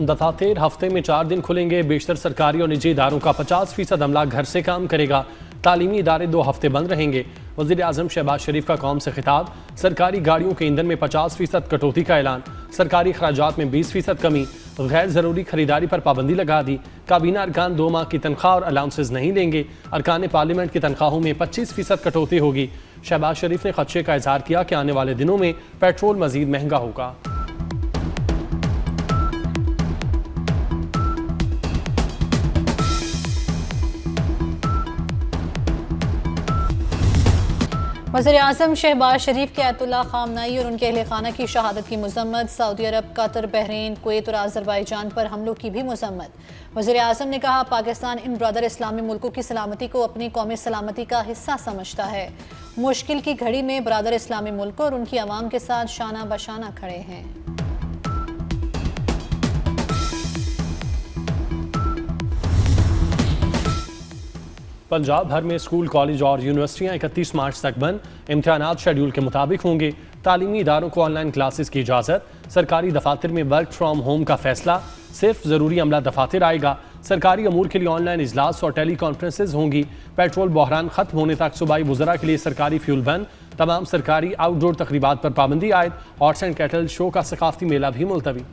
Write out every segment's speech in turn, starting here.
दफातर हफ्ते में 4 दिन खुलेंगे। बेशतर सरकारी और निजी इदारों का 50% अमला घर से काम करेगा। तालीमी इदारे 2 हफ्ते बंद रहेंगे। वज़ीर आज़म शहबाज शरीफ का कौम से खिताब। सरकारी गाड़ियों के ईंधन में 50% कटौती का ऐलान। सरकारी खराजात में 20% कमी। गैर ज़रूरी खरीदारी पर पाबंदी लगा दी। काबीना अरकान 2 माह की तनख्वाह और अलाउंसेज नहीं लेंगे। अरकान पार्लियामेंट की तनख्वाहों में 25% कटौती होगी। शहबाज शरीफ ने खदशे का इजहार किया कि आने वाले दिनों में पेट्रोल मजीद महंगा होगा। वज़ीर आज़म शहबाज शरीफ के आयतुल्लाह ख़ामनई और उनके अहले खाना की शहादत की मज़म्मत। सऊदी अरब, कतर, बहरीन, कुवैत और आज़रबाईजान पर हमलों की भी मज़म्मत। वज़ीर आज़म ने कहा, पाकिस्तान इन ब्रदर इस्लामी मुल्कों की सलामती को अपनी कौमी सलामती का हिस्सा समझता है। मुश्किल की घड़ी में ब्रदर इस्लामी मुल्क और उनकी आवाम के साथ शाना बशाना खड़े हैं। पंजाब भर में स्कूल, कॉलेज और यूनिवर्सिटियां 31 मार्च तक बंद। इम्तिहानात शेड्यूल के मुताबिक होंगे। तालीमी इदारों को ऑनलाइन क्लासेस की इजाज़त। सरकारी दफातर में वर्क फ्राम होम का फैसला। सिर्फ ज़रूरी अमला दफातर आएगा। सरकारी अमूर के लिए ऑनलाइन इजलास और टेली कॉन्फ्रेंसेज होंगी। पेट्रोल बहरान खत्म होने तक सूबाई वज़रा के लिए सरकारी फ्यूल बंद। तमाम सरकारी आउटडोर तकरीबात पर पाबंदी आयद। हॉर्स एंड कैटल शो का सकाफती मेला भी मुलतवी।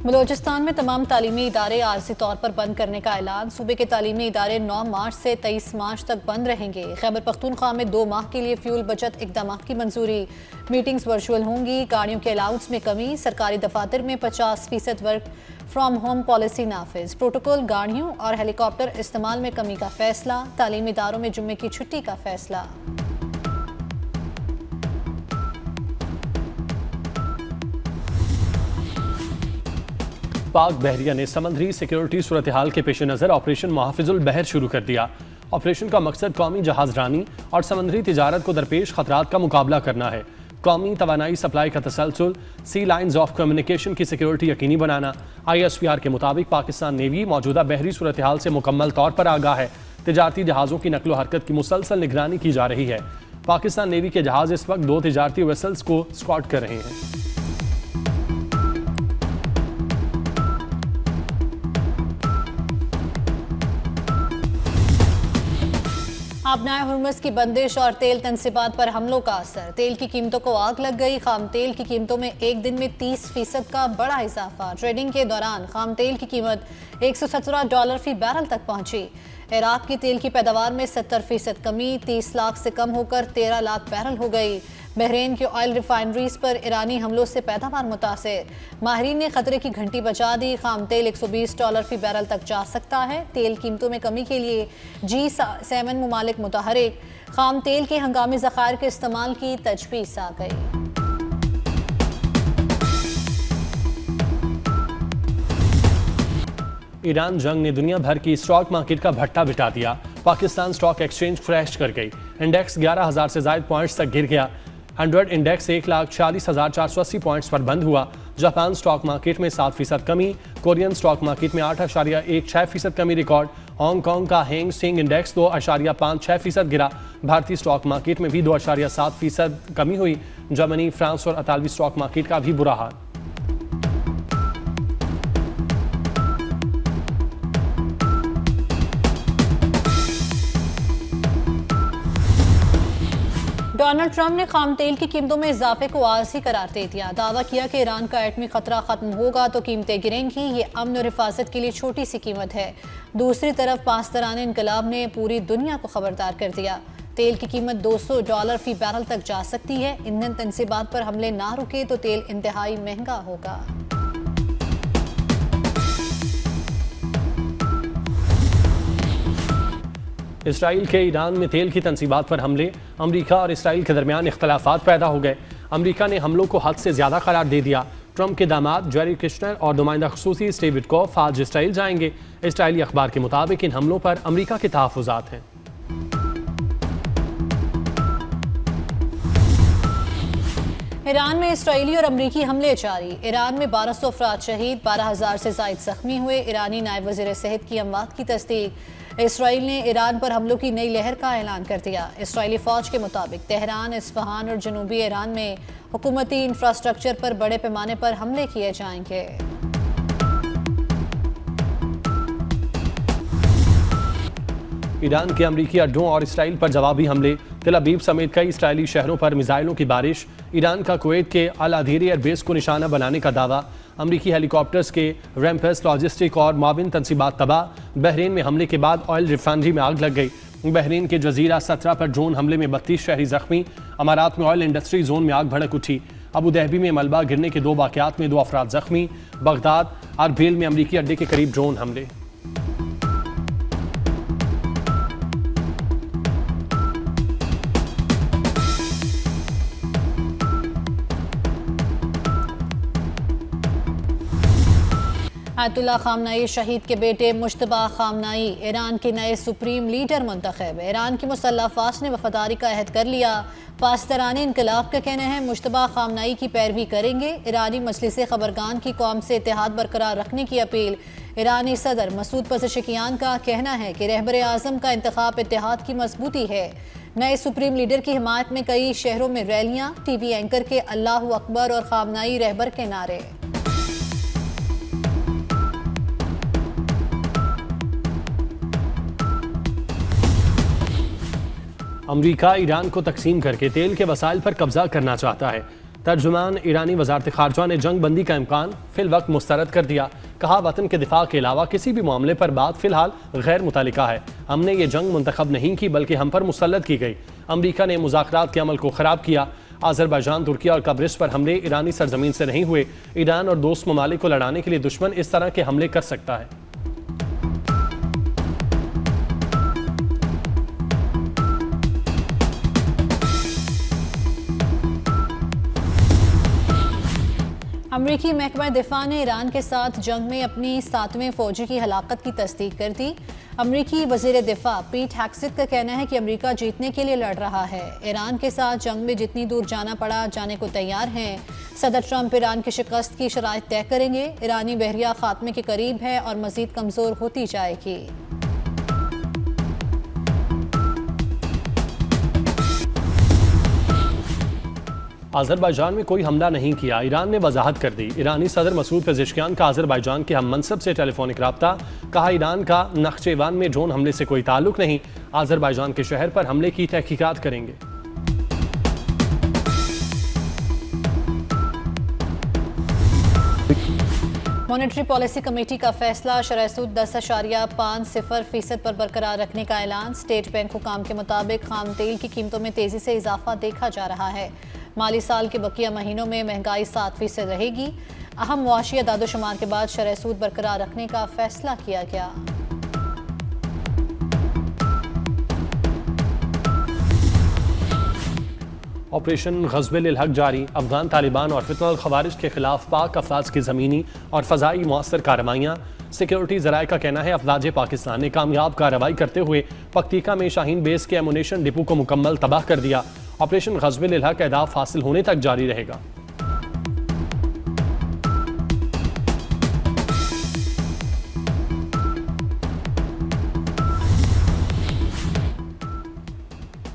बलोचिस्तान में तमाम तालीमी इदारे आर्जी तौर पर बंद करने का ऐलान। सूबे के तालीमी इदारे 9 मार्च से 23 मार्च तक बंद रहेंगे। खैबर पख्तूनख्वा में 2 माह के लिए फ्यूल बचत इक़दाम की मंजूरी। मीटिंग्स वर्चुअल होंगी। गाड़ियों के अलाउंस में कमी। सरकारी दफातर में 50% वर्क फ्राम होम पॉलिसी नाफिज। प्रोटोकॉल गाड़ियों और हेलीकॉप्टर इस्तेमाल में कमी का फैसला। तालीमी इदारों में जुम्मे की छुट्टी का फैसला। पाक बहरिया ने समंदरी सिक्योरिटी सूरत हाल के पेश नज़र ऑपरेशन मुहाफिजुल बहर शुरू कर दिया। ऑपरेशन का मकसद कौमी जहाजरानी और समंदरी तिजारत को दरपेश खतरात का मुकाबला करना है। कौमी तवानाई सप्लाई का तसलसल, सी लाइन्स ऑफ कम्युनिकेशन की सिक्योरिटी यकीनी बनाना। ISPR के मुताबिक पाकिस्तान नेवी मौजूदा बहरी सूरत हाल से मुकम्मल तौर पर आगाह है। तिजारती जहाज़ों की नकलो हरकत की मुसलसल निगरानी की जा रही है। पाकिस्तान नेवी के जहाज़ इस वक्त 2 तिजारती वेसल्स को स्कॉट कर रहे हैं। आबनाए हुर्मुज़ की बंदिश और तेल तनसीबात पर हमलों का असर। तेल की कीमतों को आग लग गई। खाम तेल की कीमतों में एक दिन में 30% का बड़ा इजाफा। ट्रेडिंग के दौरान खाम तेल की कीमत $117 फी बैरल तक पहुंची। इराक की तेल की पैदावार में 70% कमी, 30 लाख से कम होकर 13 लाख बैरल हो गई। बहरीन की ऑयल रिफाइनरीज पर ईरानी हमलों से पैदावार मुतासिर। माहिरीन ने खतरे की घंटी बजा दी। खाम तेल $120 फी बैरल तक जा सकता है। तेल कीमतों में कमी के लिए G7 मुमालिक मुतहरिक। खाम तेल के हंगामी ज़खायर के इस्तेमाल की तजवीज़ आ गई। ईरान जंग ने दुनिया भर की स्टॉक मार्केट का भट्टा बिठा दिया। पाकिस्तान स्टॉक एक्सचेंज क्रैश कर गई। इंडेक्स 11,000 से ज़ायद पॉइंट्स तक गिर गया। 100 इंडेक्स 1,46,480 पॉइंट्स पर बंद हुआ। जापान स्टॉक मार्केट में 7% कमी। कोरियन स्टॉक मार्केट में 8.16% कमी रिकॉर्ड। हांगकांग का हैंग सेंग इंडेक्स 2.56% गिरा। भारतीय स्टॉक मार्केट में भी 2.7% कमी हुई। जर्मनी, फ्रांस और इतालवी स्टॉक मार्केट का भी बुरा हाल। डोनाल्ड ट्रंप ने खाम तेल की कीमतों में इजाफे को आर्जी करार दे दिया। दावा किया कि ईरान का एटमी खतरा खत्म होगा तो कीमतें गिरेंगी। ये अमन और हिफाजत के लिए छोटी सी कीमत है। दूसरी तरफ पासदारान इनकलाब ने पूरी दुनिया को खबरदार कर दिया। तेल की कीमत $200 फी बैरल तक जा सकती है। ईंधन तनसीबात पर हमले ना रुके तो तेल इंतहाई महंगा होगा। इसराइल के ईरान में तेल की तनसीबात पर हमले। अमरीका और इसराइल के दरमियान इख्तलाफात पैदा हो गए। अमरीका ने हमलों को हद से ज़्यादा करार दे दिया। ट्रंप के दामाद जेरेड कुशनर और नुमाइंदा खुसूसी स्टीव विटकॉफ आज इसराइल जाएंगे। इसराइली अखबार के मुताबिक इन हमलों पर अमरीका के तहफ़्फ़ुज़ात हैं। ईरान में इसराइली और अमरीकी हमले जारी। ईरान में 1200 अफराद शहीद, 12,000 से जायद जख्मी हुए। ईरानी नायब वज़ीर सेहत की अमवात की तस्दीक। इसराइल ने ईरान पर हमलों की नई लहर का ऐलान कर दिया। इसराइली फौज के मुताबिक तेहरान, इस्फहान और जनूबी ईरान में हुकूमती इंफ्रास्ट्रक्चर पर बड़े पैमाने पर हमले किए जाएंगे। ईरान के अमरीकी अड्डों और इसराइल पर जवाबी हमले। तेल अवीव समेत कई इसराइली शहरों पर मिसाइलों की बारिश। ईरान का कुवैत के अल अधीरी एयरबेस को निशाना बनाने का दावा। अमरीकी हेलीकॉप्टर्स के रैम्पस लॉजिस्टिक और माविन तनसीबात तबाह। बहरीन में हमले के बाद ऑयल रिफाइनरी में आग लग गई। बहरीन के जजीरा 17 पर ड्रोन हमले में 32 शहरी जख्मी। अमारात में ऑयल इंडस्ट्री जोन में आग भड़क उठी। अबू धाबी में मलबा गिरने के 2 वाक़यात में 2 अफराद जख्मी। बगदाद अरबेल में अमरीकी अड्डे के करीब ड्रोन हमले। आयतुल्लाह खामनाई शहीद के बेटे मुश्तबा खामनाई ईरान के नए सुप्रीम लीडर मुंतखब। ईरान की मुसल्लह फ़ौज ने वफादारी का अहद कर लिया। पासदारान इनकलाब का कहना है मुश्तबा खामनाई की पैरवी करेंगे। ईरानी मजलिस खबरगान की कौम से इत्तेहाद बरकरार रखने की अपील। ईरानी सदर मसूद पज़ेश्कियान का कहना है कि रहबर आज़म का इंतखाब इत्तेहाद की मजबूती है। नए सुप्रीम लीडर की हिमायत में कई शहरों में रैलियाँ, टीवी एंकर के अल्लाहु अकबर और खामनाई रहबर के नारे। अमरीका ईरान को तकसीम करके तेल के वसाइल पर कब्जा करना चाहता है। तर्जुमान ईरानी वजारत खारजा ने जंग बंदी का इम्कान फिल वक्त मुस्तरद कर दिया। कहा वतन के दिफा के अलावा किसी भी मामले पर बात फिलहाल गैर मुतल्लिका है। हमने ये जंग मुंतखब नहीं की बल्कि हम पर मुसल्लत की गई। अमरीका ने मुज़ाकरात के अमल को ख़राब किया। आज़रबाईजान, तुर्की और कब्रिस पर हमले ईरानी सरजमीन से नहीं हुए। ईरान और दोस्त ममालिक को लड़ाने के लिए दुश्मन इस तरह के हमले कर सकता है। अमरीकी महकमा दिफा ने ईरान के साथ जंग में अपनी 7वें फौजी की हलाकत की तस्दीक कर दी। अमरीकी वज़ीर दिफा पीट हेक्सेट का कहना है कि अमरीका जीतने के लिए लड़ रहा है। ईरान के साथ जंग में जितनी दूर जाना पड़ा जाने को तैयार हैं। सदर ट्रंप ईरान की शिकस्त की शराइत तय करेंगे। ईरानी बहरिया खात्मे के करीब है और मजीद कमज़ोर होती जाएगी। आज़रबाईजान में कोई हमला नहीं किया, ईरान ने वजाहत कर दी। ईरानी सदर मसूद पेज़ेश्कियान का आज़रबाईजान के हम मनसब से टेलीफोनिक रब्ता। कहा ईरान का नख्चेवान में ड्रोन हमले से कोई ताल्लुक नहीं। आज़रबाईजान के शहर पर हमले की तहकीकात करेंगे। मॉनेटरी पॉलिसी कमेटी का फैसला शरह सूद 10.50% पर बरकरार रखने का ऐलान। स्टेट बैंक हुकाम के मुताबिक खाम तेल की कीमतों में तेजी से इजाफा देखा जा रहा है। माली साल के बकिया महीनों में महंगाई 7% रहेगी। अहम मुआशी अदादोशुमार के बाद शरह सूद बरकरार रखने का फैसला किया गया। ऑपरेशन ग़ज़्व-ए हक़ जारी। अफगान तालिबान और फितनल ख़वारिज के खिलाफ पाक अफवाज की ज़मीनी और फ़ज़ाई मुअस्सर कार्रवाइयाँ। सिक्योरिटी ज़राए का कहना है अफवाज पाकिस्तान ने कामयाब कार्रवाई करते हुए पक्तिका में शाहीन बेस के एमुनेशन डिपो को मुकम्मल तबाह कर दिया। ऑपरेशन ग़ज़्व-ए हक़ अहदाफ हासिल होने तक जारी रहेगा।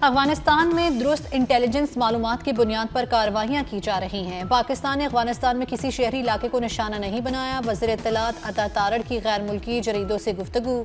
अफगानिस्तान में दुरुस्त इंटेलिजेंस मालूमात की बुनियाद पर कार्रवाइयाँ की जा रही हैं। पाकिस्तान ने अफगानिस्तान में किसी शहरी इलाके को निशाना नहीं बनाया। वज़ीर इत्तलात अता तारड़ की गैर मुल्की जरीदों से गुफ्तगू।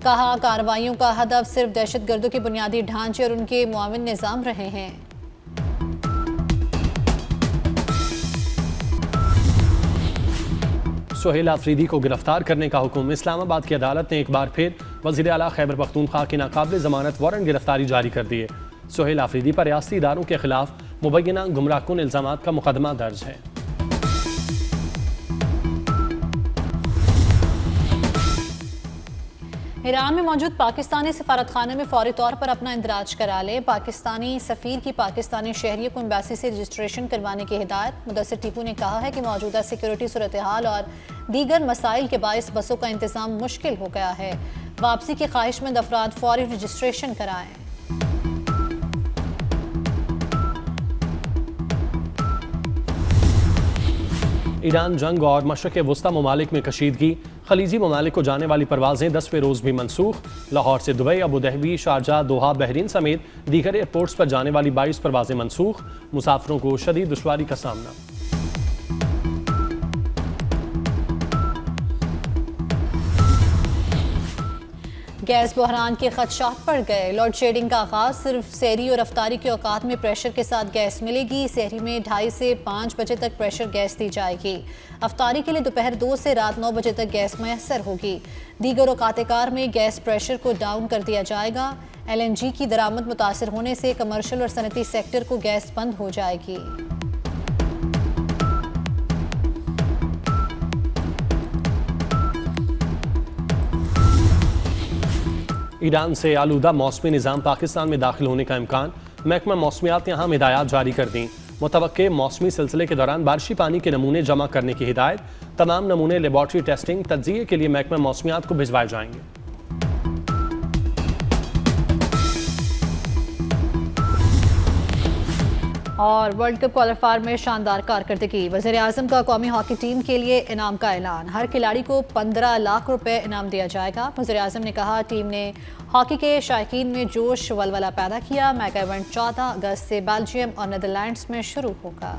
कहा कार्रवाइयों का हदफ सिर्फ दहशतगर्दों के बुनियादी ढांचे और उनके मुआविन निज़ाम रहे हैं। सुहेल आफरीदी को गिरफ्तार करने का हुक्म। इस्लामाबाद की अदालत ने एक बार फिर वज़ीर आला खैबर पख्तूनख्वा की नाकाबिल ज़मानत वारंट गिरफ्तारी जारी कर दी है। सुहेल आफरीदी पर रियासती इदारों के खिलाफ मुबैना गुमराहकुन इल्ज़ामात का मुकदमा दर्ज है। ईरान में मौजूद पाकिस्तानी सफारतखाने में फौरी तौर पर अपना इंदराज करा ले। पाकिस्तानी सफ़ीर की पाकिस्तानी शहरियों को एम्बेसी से रजिस्ट्रेशन करवाने की हिदायत। मुदस्सिर टीपू ने कहा है कि मौजूदा सिक्योरिटी सूरत हाल और दीगर मसाइल के बायस बसों का इंतज़ाम मुश्किल हो गया है। वापसी की ख्वाहिशमंद अफराद फौरी रजिस्ट्रेशन कराएं। ईरान जंग और मशरक़ वस्ता ममालिक में कशीदगी, खलीजी ममालिक को जाने वाली परवाजें 10वें रोज़ भी मनसूख। लाहौर से दुबई, अबू धाबी, शारजा, दोहा, बहरीन समेत दीगर एयरपोर्ट्स पर जाने वाली 22 परवाजें मनसूख। मुसाफिरों को शदीद दुश्वारी का सामना। गैस बहरान के खदशात बढ़ गए। लोड शेडिंग का आगाज, सिर्फ सहरी और अफ्तारी के औकात में प्रेशर के साथ गैस मिलेगी। सहरी में 2:30 से 5 बजे तक प्रेशर गैस दी जाएगी। अफ्तारी के लिए दोपहर 2 से रात 9 बजे तक गैस मैसर होगी। दीगर औकात कार में गैस प्रेशर को डाउन कर दिया जाएगा। LNG की दरामद मुतासर होने से कमर्शियल और सनती सेक्टर को गैस बंद हो जाएगी। ईरान से आलूदा मौसमी निज़ाम पाकिस्तान में दाखिल होने का इम्कान, महकमा मौसमियात ने अहम हिदायत जारी कर दी। मुतवक्के मौसमी सिलसिले के दौरान बारिशी पानी के नमूने जमा करने की हिदायत। तमाम नमूने लेबॉर्ट्री टेस्टिंग तज्जिए के लिए महकमा मौसमियात को भिजवाए जाएंगे। और वर्ल्ड कप क्वालिफायर में शानदार कारकर्दगी, वज़ीर आज़म का कौमी हॉकी टीम के लिए इनाम का ऐलान। हर खिलाड़ी को 15 लाख रुपए इनाम दिया जाएगा। वज़ीर आज़म ने कहा, टीम ने हॉकी के शायकीन में जोश वलवला पैदा किया। मेगा इवेंट 14 अगस्त से बेल्जियम और नीदरलैंड्स में शुरू होगा।